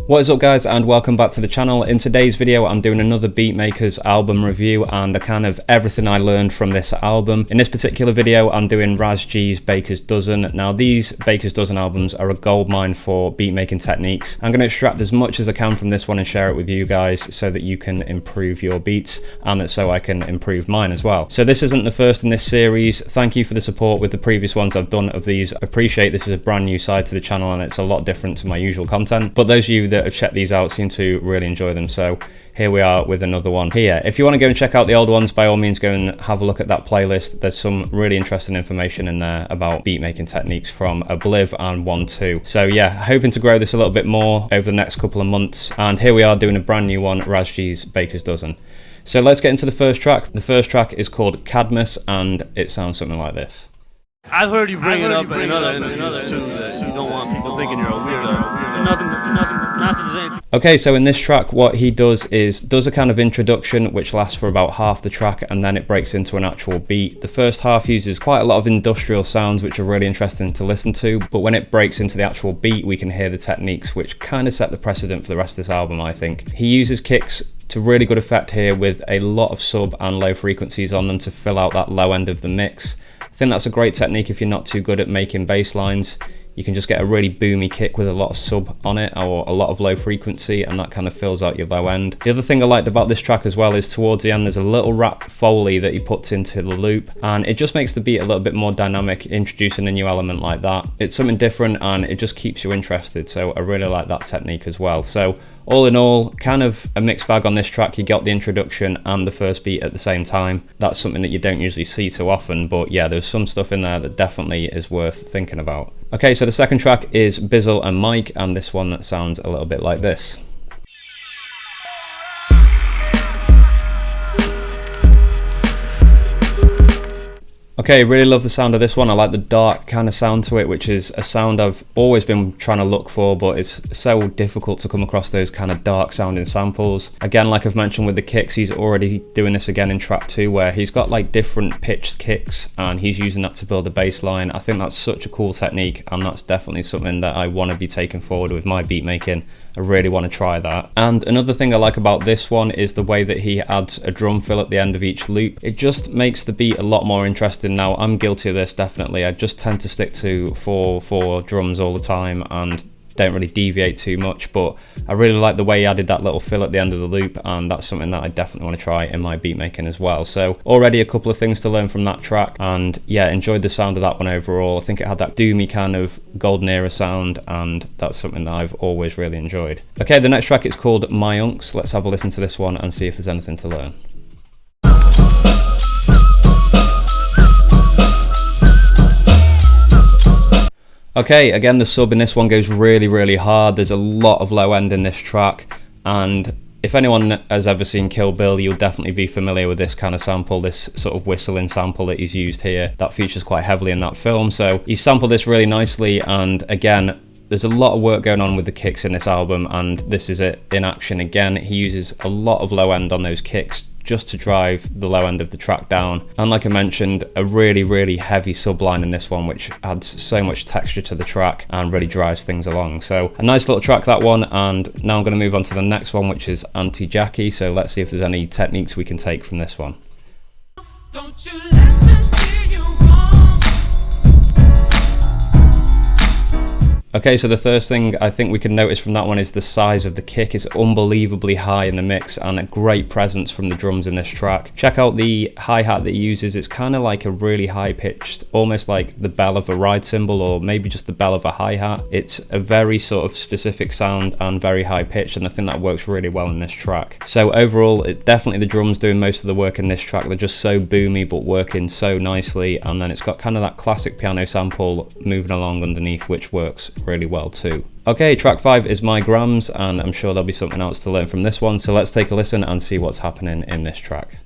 What is up guys, and welcome back to the channel. In today's video I'm doing another Beatmakers album review and a kind of everything I learned from this album. In this particular video I'm doing Raz G's Baker's Dozen. Now these Baker's Dozen albums are a goldmine for beatmaking techniques. I'm going to extract as much as I can from this one and share it with you guys so that you can improve your beats and that so I can improve mine as well. So this isn't the first in this series. Thank you for the support with the previous ones I've done of these. I appreciate this is a brand new side to the channel and it's a lot different to my usual content, but those of you that have checked these out seem to really enjoy them, so here we are with another one here. If you want to go and check out the old ones, by all means go and have a look at that playlist. There's some really interesting information in there about beat making techniques from Obliv and 1-2. So yeah, hoping to grow this a little bit more over the next couple of months, and here we are doing a brand new one, Raz G's Baker's Dozen. So let's get into the first track. The first track is called Cadmus and it sounds something like this. I've heard you bring it up in other interviews too, that you don't want people thinking you're a weirdo. Nothing to say. Okay, so in this track what he does a kind of introduction which lasts for about half the track and then it breaks into an actual beat. The first half uses quite a lot of industrial sounds which are really interesting to listen to, but when it breaks into the actual beat we can hear the techniques which kind of set the precedent for the rest of this album, I think. He uses kicks to really good effect here with a lot of sub and low frequencies on them to fill out that low end of the mix. I think that's a great technique if you're not too good at making bass lines. You can just get a really boomy kick with a lot of sub on it or a lot of low frequency, and that kind of fills out your low end. The other thing I liked about this track as well is towards the end there's a little rap foley that he puts into the loop and it just makes the beat a little bit more dynamic, introducing a new element like that. It's something different and it just keeps you interested, so I really like that technique as well. So all in all, kind of a mixed bag on this track. You got the introduction and the first beat at the same time. That's something that you don't usually see too often, but yeah, there's some stuff in there that definitely is worth thinking about. Okay, so the second track is Bizzle and Mike, and this one that sounds a little bit like this. Okay, really love the sound of this one. I like the dark kind of sound to it, which is a sound I've always been trying to look for, but it's so difficult to come across those kind of dark sounding samples. Again, like I've mentioned with the kicks, he's already doing this again in track 2 where he's got like different pitched kicks and he's using that to build a bass line. I think that's such a cool technique and that's definitely something that I want to be taking forward with my beat making. I really want to try that. And another thing I like about this one is the way that he adds a drum fill at the end of each loop. It just makes the beat a lot more interesting. Now I'm guilty of this, definitely. I just tend to stick to four drums all the time and don't really deviate too much, but I really like the way he added that little fill at the end of the loop, and that's something that I definitely want to try in my beat making as well. So already a couple of things to learn from that track, and yeah, enjoyed the sound of that one overall. I think it had that doomy kind of golden era sound, and that's something that I've always really enjoyed. Okay, the next track is called Myunks. Let's have a listen to this one and see if there's anything to learn. Okay, again the sub in this one goes really hard. There's a lot of low end in this track, and if anyone has ever seen Kill Bill, you'll definitely be familiar with this kind of sample, this sort of whistling sample that he's used here. That features quite heavily in that film, so he sampled this really nicely, and again, there's a lot of work going on with the kicks in this album, and this is it in action again. He uses a lot of low end on those kicks just to drive the low end of the track down. And like I mentioned, a really heavy subline in this one, which adds so much texture to the track and really drives things along. So a nice little track, that one. And now I'm going to move on to the next one, which is Auntie Jackie. So let's see if there's any techniques we can take from this one. Don't you let them see you wrong. Okay, so the first thing I think we can notice from that one is the size of the kick. It's unbelievably high in the mix and a great presence from the drums in this track. Check out the hi-hat that he uses. It's kind of like a really high-pitched, almost like the bell of a ride cymbal or maybe just the bell of a hi-hat. It's a very sort of specific sound and very high-pitched, and I think that works really well in this track. So overall, definitely the drums doing most of the work in this track. They're just so boomy but working so nicely, and then it's got kind of that classic piano sample moving along underneath, which works really well too. Okay, track 5 is My Grams, and I'm sure there'll be something else to learn from this one, so let's take a listen and see what's happening in this track.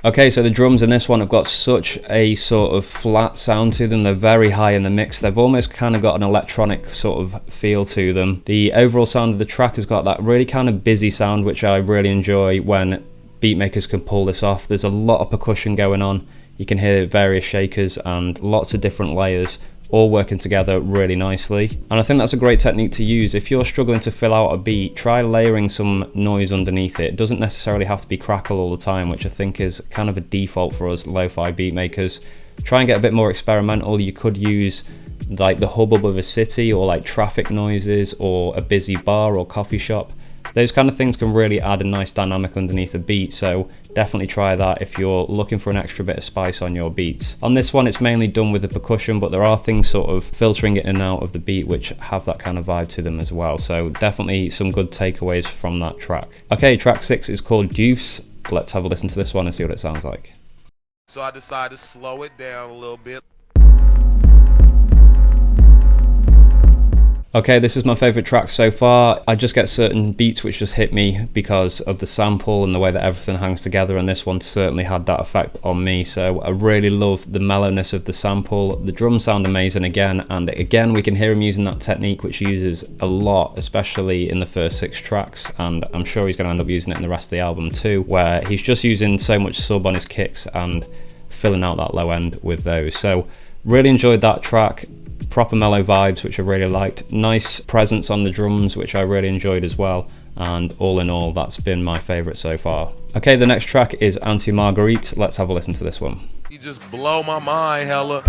Okay, so the drums in this one have got such a sort of flat sound to them. They're very high in the mix. They've almost kind of got an electronic sort of feel to them. The overall sound of the track has got that really kind of busy sound, which I really enjoy when beatmakers can pull this off. There's a lot of percussion going on. You can hear various shakers and lots of different layers all working together really nicely. And I think that's a great technique to use. If you're struggling to fill out a beat, try layering some noise underneath it. It doesn't necessarily have to be crackle all the time, which I think is kind of a default for us lo-fi beat makers. Try and get a bit more experimental. You could use like the hubbub of a city, or like traffic noises, or a busy bar or coffee shop. Those kind of things can really add a nice dynamic underneath a beat, so definitely try that if you're looking for an extra bit of spice on your beats. On this one, it's mainly done with the percussion, but there are things sort of filtering it in and out of the beat which have that kind of vibe to them as well, so definitely some good takeaways from that track. Okay, track 6 is called Deuce. Let's have a listen to this one and see what it sounds like. So I decided to slow it down a little bit. Okay, this is my favourite track so far. I just get certain beats which just hit me because of the sample and the way that everything hangs together, and this one certainly had that effect on me. So I really love the mellowness of the sample. The drums sound amazing again, and again we can hear him using that technique which he uses a lot, especially in the first 6 tracks, and I'm sure he's going to end up using it in the rest of the album too, where he's just using so much sub on his kicks and filling out that low end with those. So really enjoyed that track. Proper mellow vibes, which I really liked. Nice presence on the drums, which I really enjoyed as well. And all in all, that's been my favourite so far. Okay, the next track is Auntie Marguerite. Let's have a listen to this one. You just blow my mind, hella.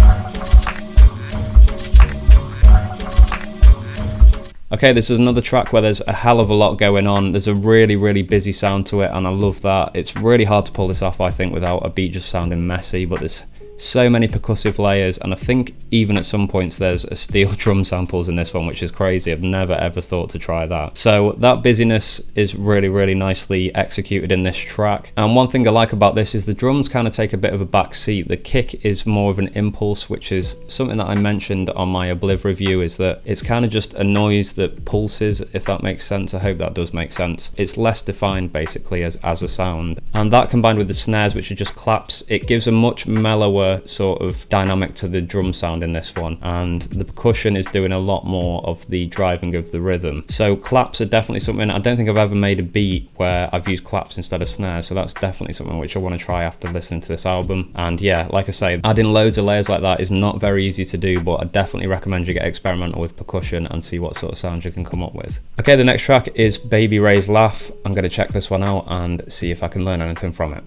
Okay, this is another track where there's a hell of a lot going on. There's a really, really busy sound to it, and I love that. It's really hard to pull this off, I think, without a beat just sounding messy, but there's so many percussive layers, and I think even at some points there's a steel drum samples in this one, which is crazy. I've never ever thought to try that. So that busyness is really, really nicely executed in this track. And one thing I like about this is the drums kind of take a bit of a back seat. The kick is more of an impulse, which is something that I mentioned on my Obliv review, is that it's kind of just a noise that pulses, if that makes sense. I hope that does make sense. It's less defined basically as a sound, and that combined with the snares, which are just claps, it gives a much mellower sort of dynamic to the drum sound in this one, and the percussion is doing a lot more of the driving of the rhythm. So claps are definitely something. I don't think I've ever made a beat where I've used claps instead of snares, so that's definitely something which I want to try after listening to this album. And yeah, like I say, adding loads of layers like that is not very easy to do, but I definitely recommend you get experimental with percussion and see what sort of sounds you can come up with. Okay, the next track is Baby Ray's Laugh. I'm going to check this one out and see if I can learn anything from it.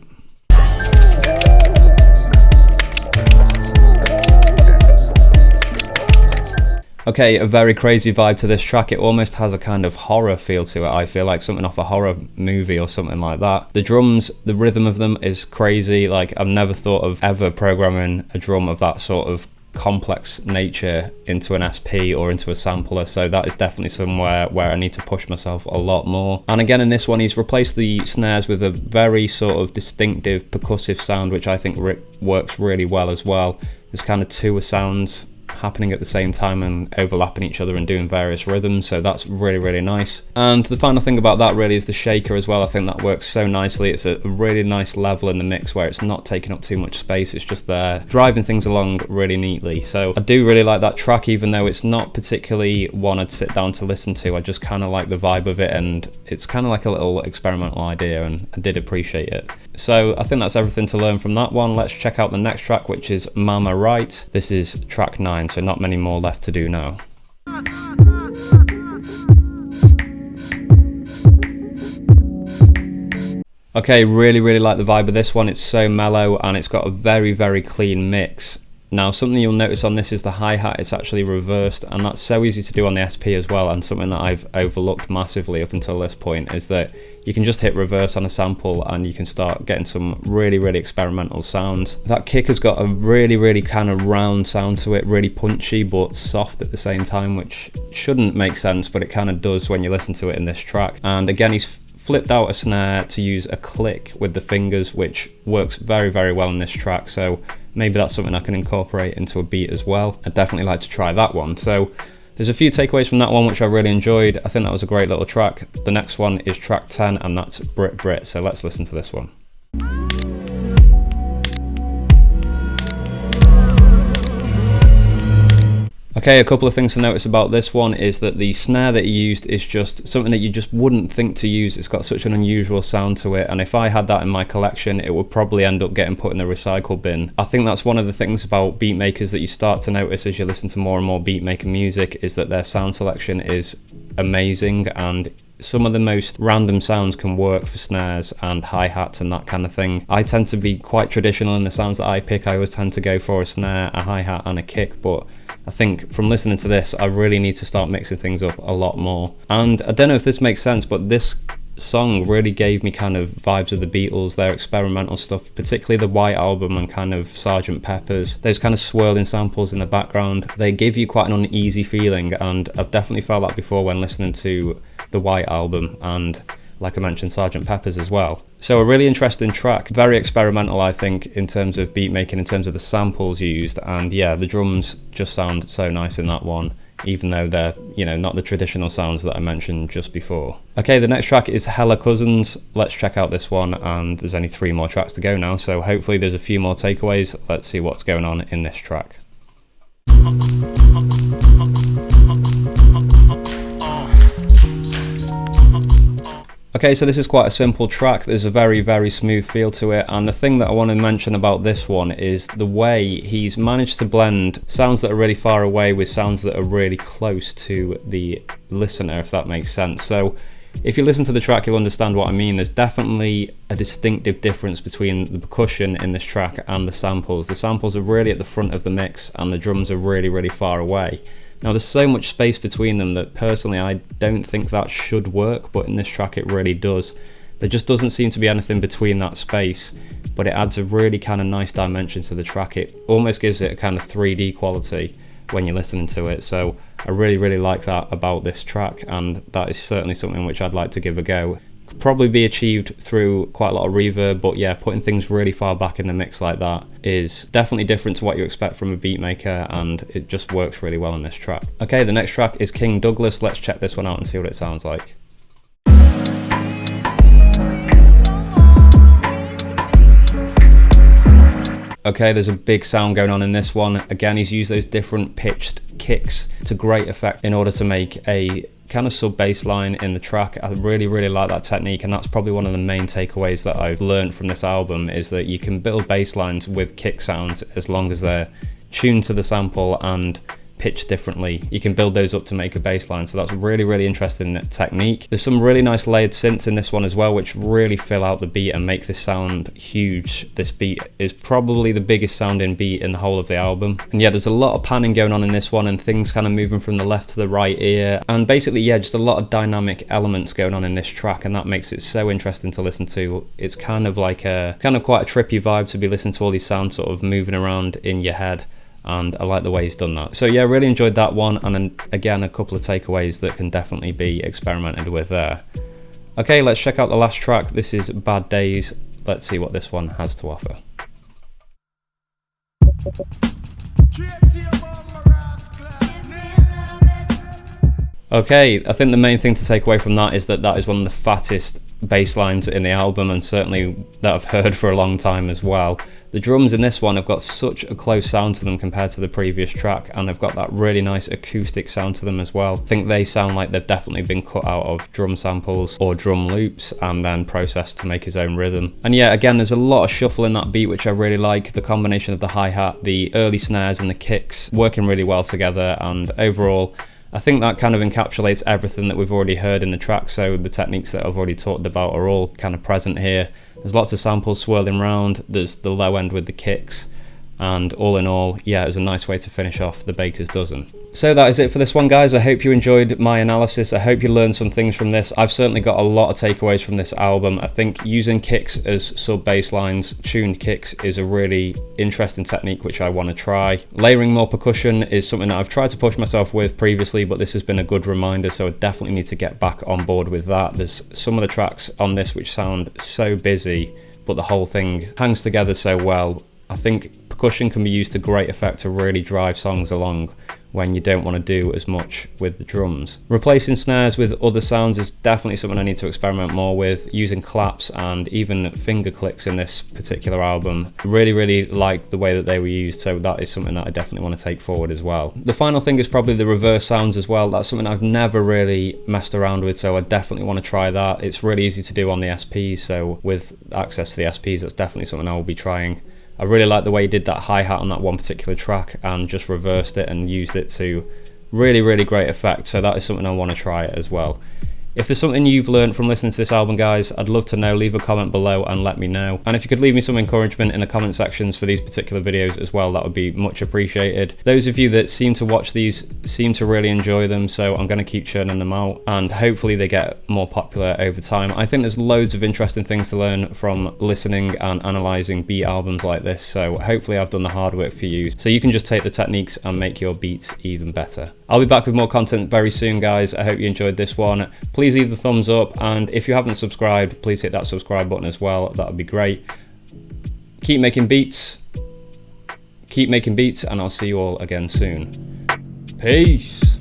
Okay, a very crazy vibe to this track. It almost has a kind of horror feel to it. I feel like something off a horror movie or something like that. The drums, the rhythm of them is crazy. Like, I've never thought of ever programming a drum of that sort of complex nature into an SP or into a sampler, so that is definitely somewhere where I need to push myself a lot more. And again, in this one, he's replaced the snares with a very sort of distinctive percussive sound, which I think works really well as well. There's kind of two sounds happening at the same time and overlapping each other and doing various rhythms, so that's really, really nice. And the final thing about that really is the shaker as well. I think that works so nicely. It's a really nice level in the mix where it's not taking up too much space, it's just there driving things along really neatly. So I do really like that track, even though it's not particularly one I'd sit down to listen to. I just kind of like the vibe of it, and it's kind of like a little experimental idea, and I did appreciate it. So I think that's everything to learn from that one. Let's check out the next track, which is Mama Right. This is track 9, so not many more left to do now. Okay, really, really like the vibe of this one. It's so mellow and it's got a very, very clean mix. Now, something you'll notice on this is the hi-hat, it's actually reversed, and that's so easy to do on the SP as well, and something that I've overlooked massively up until this point is that you can just hit reverse on a sample and you can start getting some really, really experimental sounds. That kick has got a really, really kind of round sound to it, really punchy but soft at the same time, which shouldn't make sense, but it kind of does when you listen to it in this track. And again, he's flipped out a snare to use a click with the fingers, which works very, very well in this track, so maybe that's something I can incorporate into a beat as well. I'd definitely like to try that one. So there's a few takeaways from that one which I really enjoyed. I think that was a great little track. The next one is track 10, and that's Brit, so let's listen to this one. Okay, a couple of things to notice about this one is that the snare that he used is just something that you just wouldn't think to use. It's got such an unusual sound to it, and if I had that in my collection, it would probably end up getting put in the recycle bin. I think that's one of the things about beat makers that you start to notice as you listen to more and more beat maker music, is that their sound selection is amazing, and some of the most random sounds can work for snares and hi-hats and that kind of thing. I tend to be quite traditional in the sounds that I pick. I always tend to go for a snare, a hi-hat and a kick, but I think from listening to this, I really need to start mixing things up a lot more. And I don't know if this makes sense, but this song really gave me kind of vibes of the Beatles, their experimental stuff, particularly the White Album and kind of Sgt. Pepper's. Those kind of swirling samples in the background, they give you quite an uneasy feeling, and I've definitely felt that before when listening to the White Album and, like I mentioned, Sgt. Pepper's as well. So a really interesting track, very experimental I think in terms of beat making, in terms of the samples used, and yeah, the drums just sound so nice in that one, even though they're, you know, not the traditional sounds that I mentioned just before. Okay, the next track is Hella Cousins. Let's check out this one, and there's only 3 more tracks to go now, so hopefully there's a few more takeaways. Let's see what's going on in this track. Okay, so this is quite a simple track. There's a very, very smooth feel to it, and the thing that I want to mention about this one is the way he's managed to blend sounds that are really far away with sounds that are really close to the listener, if that makes sense. So if you listen to the track, you'll understand what I mean. There's definitely a distinctive difference between the percussion in this track and the samples. The samples are really at the front of the mix, and the drums are really, really far away. Now there's so much space between them that personally I don't think that should work, but in this track it really does. There just doesn't seem to be anything between that space, but it adds a really kind of nice dimension to the track. It almost gives it a kind of 3D quality when you're listening to it, so I really, really like that about this track, and that is certainly something which I'd like to give a go. Could probably be achieved through quite a lot of reverb, but yeah, putting things really far back in the mix like that is definitely different to what you expect from a beat maker, and it just works really well in this track. Okay, the next track is King Douglas. Let's check this one out and see what it sounds like. Okay, there's a big sound going on in this one. Again, he's used those different pitched kicks to great effect in order to make a kind of sub bass line in the track. I really, really like that technique, and that's probably one of the main takeaways that I've learned from this album, is that you can build bass lines with kick sounds as long as they're tuned to the sample and pitched differently. You can build those up to make a bass line, so that's really, really interesting technique. There's some really nice layered synths in this one as well, which really fill out the beat and make this sound huge. This beat is probably the biggest sounding beat in the whole of the album, and yeah, there's a lot of panning going on in this one, and things kind of moving from the left to the right ear, and basically yeah, just a lot of dynamic elements going on in this track, and that makes it so interesting to listen to. It's kind of like a quite a trippy vibe to be listening to all these sounds sort of moving around in your head, and I like the way he's done that. So yeah, really enjoyed that one, and then again a couple of takeaways that can definitely be experimented with there. Okay, let's check out the last track. This is Bad Days. Let's see what this one has to offer. Okay, I think the main thing to take away from that is that that is one of the fattest bass lines in the album, and certainly that I've heard for a long time as well. The drums in this one have got such a close sound to them compared to the previous track, and they've got that really nice acoustic sound to them as well. I think they sound like they've definitely been cut out of drum samples or drum loops and then processed to make his own rhythm. And yeah, again, there's a lot of shuffle in that beat, which I really like. The combination of the hi-hat, the early snares and the kicks working really well together, and overall I think that kind of encapsulates everything that we've already heard in the track, so the techniques that I've already talked about are all kind of present here. There's lots of samples swirling around, there's the low end with the kicks, and all in all, yeah, it was a nice way to finish off the baker's dozen. So that is it for this one, guys. I hope you enjoyed my analysis. I hope you learned some things from this. I've certainly got a lot of takeaways from this album. I think using kicks as sub bass lines, tuned kicks, is a really interesting technique which I want to try. Layering more percussion is something that I've tried to push myself with previously, but this has been a good reminder, so I definitely need to get back on board with that. There's some of the tracks on this which sound so busy, but the whole thing hangs together so well. I think percussion can be used to great effect to really drive songs along when you don't want to do as much with the drums. Replacing snares with other sounds is definitely something I need to experiment more with, using claps and even finger clicks in this particular album. Really like the way that they were used, so that is something that I definitely want to take forward as well. The final thing is probably the reverse sounds as well. That's something I've never really messed around with, so I definitely want to try that. It's really easy to do on the SPs, so with access to the SPs, that's definitely something I will be trying. I really like the way he did that hi-hat on that one particular track and just reversed it and used it to really great effect, so that is something I want to try as well. If there's something you've learned from listening to this album, guys, I'd love to know. Leave a comment below and let me know. And if you could leave me some encouragement in the comment sections for these particular videos as well, that would be much appreciated. Those of you that seem to watch these seem to really enjoy them, so I'm going to keep churning them out, and hopefully they get more popular over time. I think there's loads of interesting things to learn from listening and analysing beat albums like this, so hopefully I've done the hard work for you, so you can just take the techniques and make your beats even better. I'll be back with more content very soon, guys. I hope you enjoyed this one. Please leave the thumbs up, and if you haven't subscribed, please hit that subscribe button as well. That would be great. Keep making beats, and I'll see you all again soon. Peace.